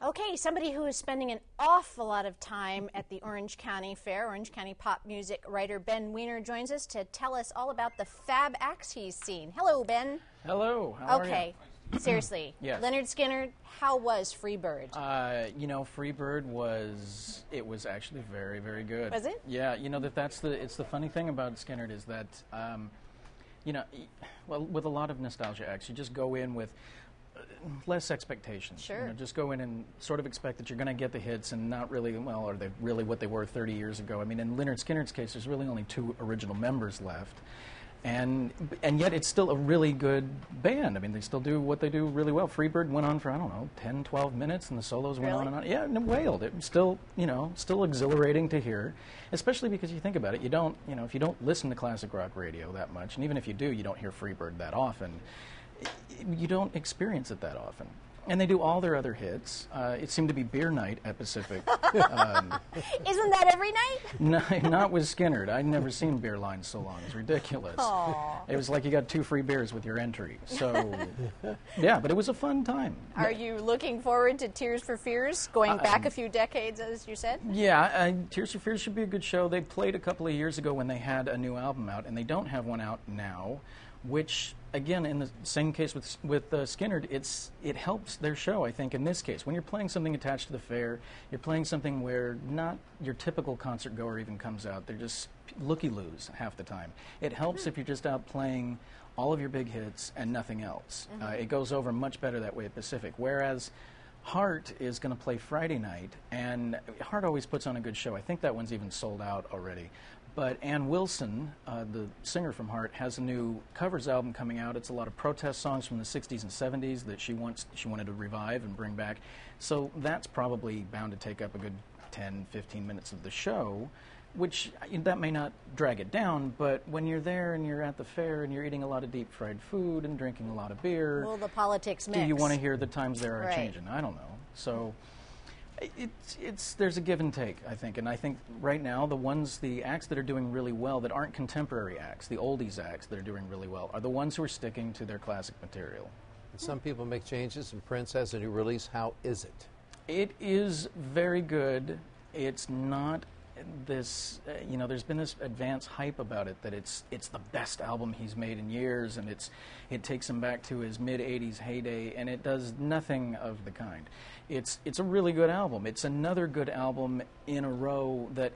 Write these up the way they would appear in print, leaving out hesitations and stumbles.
Okay, somebody who is spending an awful lot of time at the Orange County Fair, Orange County pop music writer Ben Weiner joins us to tell us all about the fab acts he's seen. Hello, Ben. Hello, how are you? Okay, seriously. Yes. Lynyrd Skynyrd, how was Freebird? Freebird was actually very, very good. Was it? Yeah, it's the funny thing about Skynyrd is that, with a lot of nostalgia acts, you just go in with less expectations. Sure. Just go in and sort of expect that you're going to get the hits and not really, are they really what they were 30 years ago? I mean, in Lynyrd Skynyrd's case, there's really only 2 original members left. And yet it's still a really good band. I mean, they still do what they do really well. Freebird went on for, 10, 12 minutes, and the solos went on and on. Yeah, and it wailed. It was still, still exhilarating to hear, especially because you think about it, you don't, if you don't listen to classic rock radio that much, and even if you do, you don't hear Freebird that often, you don't experience it that often. And they do all their other hits. It seemed to be beer night at Pacific. Isn't that every night? No, not with Skynyrd. I'd never seen beer lines so long. It's ridiculous. Aww. It was like you got 2 free beers with your entry. So, yeah, but it was a fun time. Are you looking forward to Tears for Fears, going back a few decades, as you said? Yeah, Tears for Fears should be a good show. They played a couple of years ago when they had a new album out, and they don't have one out now, which, again, in the same case with Skynyrd, it helps their show, I think, in this case. When you're playing something attached to the fair, you're playing something where not your typical concert goer even comes out. They're just looky-loos half the time. It helps if you're just out playing all of your big hits and nothing else. It goes over much better that way at Pacific, whereas Heart is going to play Friday night, and Heart always puts on a good show. I think that one's even sold out already. But Ann Wilson, the singer from Heart, has a new covers album coming out. It's a lot of protest songs from the 60s and 70s that she wanted to revive and bring back. So that's probably bound to take up a good 10, 15 minutes of the show, which that may not drag it down, but when you're there and you're at the fair and you're eating a lot of deep fried food and drinking a lot of beer, Well, the politics mix. do you want to hear the times they are Right. changing? I don't know. So there's a give and take, I think, and I think right now the acts that are doing really well that aren't contemporary acts, the oldies acts that are doing really well, are the ones who are sticking to their classic material. Some people make changes, and Prince has a new release. How is it? It is very good. It's not this, there's been this advanced hype about it that it's the best album he's made in years, and it takes him back to his mid-'80s heyday, and it does nothing of the kind. It's a really good album. It's another good album in a row that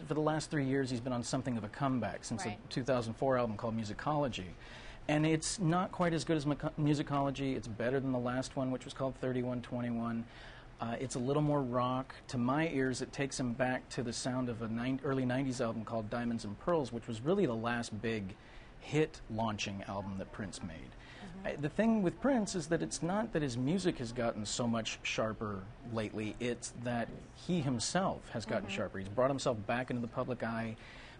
for the last 3 years, he's been on something of a comeback since Right. the 2004 album called Musicology. And it's not quite as good as Musicology. It's better than the last one, which was called 3121. It's a little more rock. To my ears, it takes him back to the sound of an early 90s album called Diamonds and Pearls, which was really the last big hit-launching album that Prince made. The thing with Prince is that it's not that his music has gotten so much sharper lately, it's that he himself has gotten sharper. He's brought himself back into the public eye,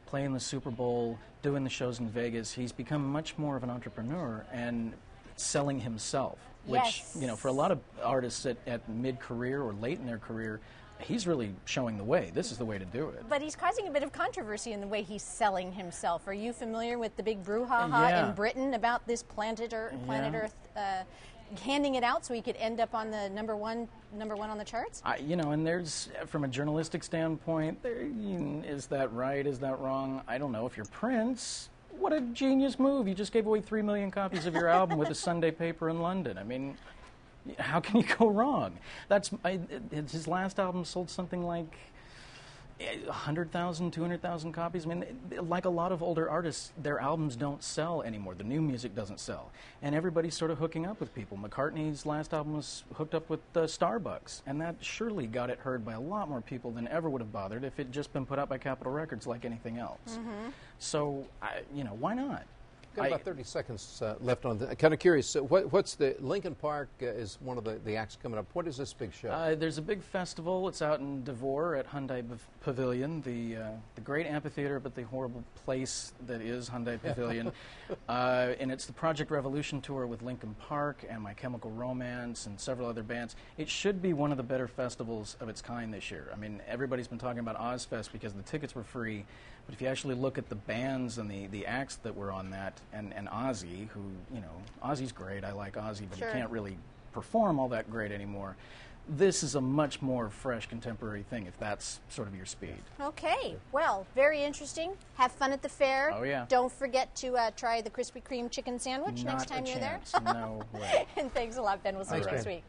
playing the Super Bowl, doing the shows in Vegas. He's become much more of an entrepreneur and selling himself, which, Yes. for a lot of artists at mid-career or late in their career, he's really showing the way. This is the way to do it. But he's causing a bit of controversy in the way he's selling himself. Are you familiar with the big brouhaha Yeah. in Britain about this Planet Earth handing it out so he could end up on the number one on the charts? And there's, from a journalistic standpoint, is that right? Is that wrong? I don't know. If you're Prince, what a genius move. You just gave away 3 million copies of your album with a Sunday paper in London. I mean, how can you go wrong? His last album sold something like 100,000, 200,000 copies. I mean, like a lot of older artists, their albums don't sell anymore. The new music doesn't sell. And everybody's sort of hooking up with people. McCartney's last album was hooked up with Starbucks, and that surely got it heard by a lot more people than ever would have bothered if it had just been put out by Capitol Records like anything else. So, why not? Got about 30 seconds left on the. Kind of curious. What's the Lincoln Park is one of the acts coming up. What is this big show? There's a big festival. It's out in Devore at Hyundai Pavilion, the great amphitheater, but the horrible place that is Hyundai Pavilion. And it's the Project Revolution tour with Lincoln Park and My Chemical Romance and several other bands. It should be one of the better festivals of its kind this year. I mean, everybody's been talking about Ozfest because the tickets were free. But if you actually look at the bands and the acts that were on that, and Ozzy, who, Ozzy's great, I like Ozzy, but Sure. he can't really perform all that great anymore. this is a much more fresh, contemporary thing if that's sort of your speed. Okay, well, very interesting. Have fun at the fair. Oh, yeah. Don't forget to try the Krispy Kreme chicken sandwich Not next time a you're chance. there. No way. And thanks a lot, Ben. We'll see you Thanks, next Ben. week.